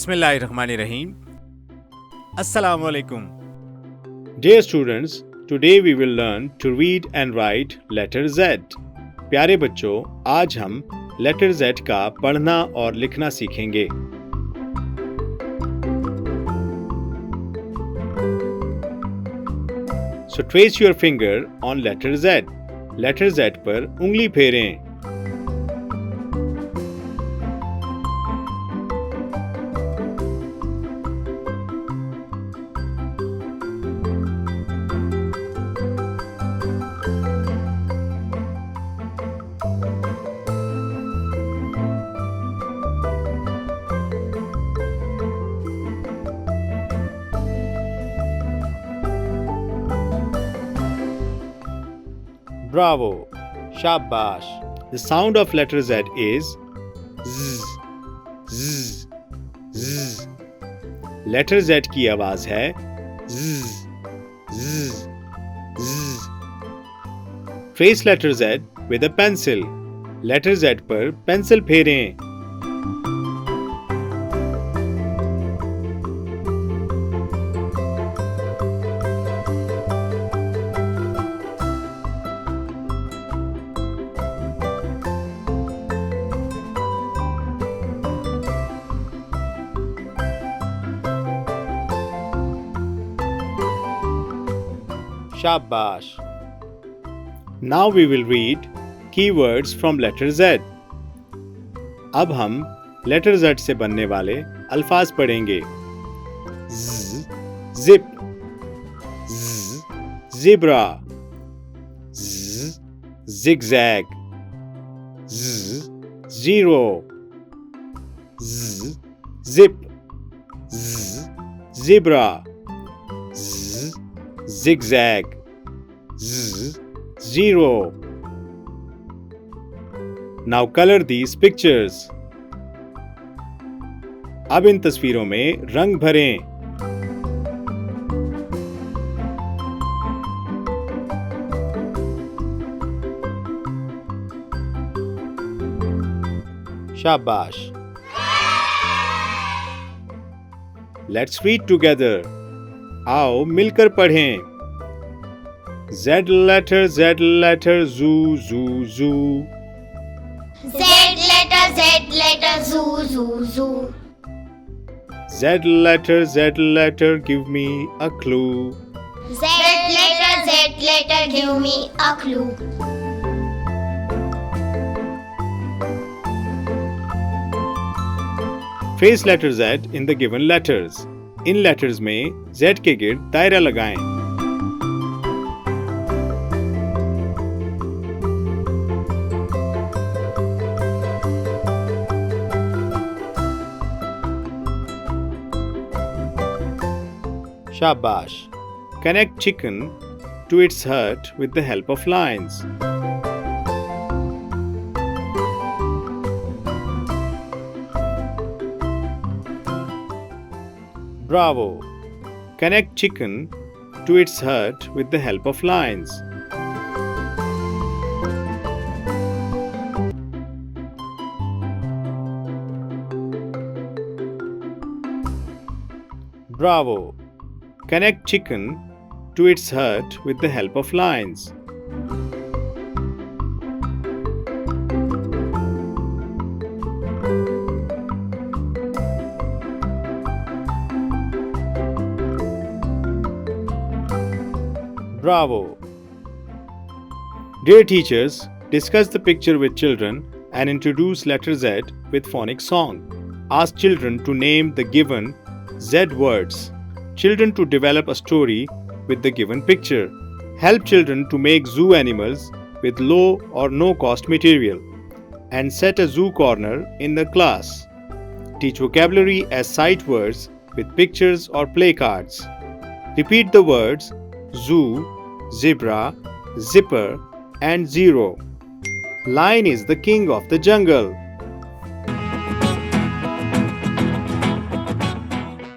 Bismillahirrahmanirrahim. Assalamu alaikum. Dear students, today we will learn to read and write letter Z. प्यारे बच्चों, आज हम letter Z का पढ़ना और लिखना सीखेंगे। So trace your finger on letter Z. Letter Z पर उंगली फेरें। Bravo! Shabash! The sound of letter Z is Z, Z, Z. Letter Z की आवाज है Z, Z, Z. Trace letter Z with a pencil. Letter Z पर pencil फेरें। Shabash. Now we will read keywords from letter Z. अब हम letter Z से बनने वाले अल्फाज पढ़ेंगे। Z, zip, Z, zebra, Z, zigzag, Z, zero, Z, zip, Z, zebra, Z, zigzag, Z, zero. Now color these pictures. अब इन तस्वीरों में रंग भरें। शाबाश। Let's read together. आओ मिलकर पढ़ें। Z letter, zoo, zoo, zoo. Z letter, zoo, zoo, zoo. Z letter, give me a clue. Z letter, give me a clue. Trace letter Z in the given letters. In letters में Z के गिर्द दायरा लगाएं। शाबाश। Connect chicken to its hut with the help of lines. Bravo! Connect chicken to its hut with the help of lines. Bravo! Connect chicken to its hut with the help of lines. Bravo! Dear teachers, discuss the picture with children and introduce letter Z with phonic song. Ask children to name the given Z words. Children to develop a story with the given picture. Help children to make zoo animals with low or no cost material. And set a zoo corner in the class. Teach vocabulary as sight words with pictures or play cards. Repeat the words zoo, zebra, zipper, and zero. Lion is the king of the jungle.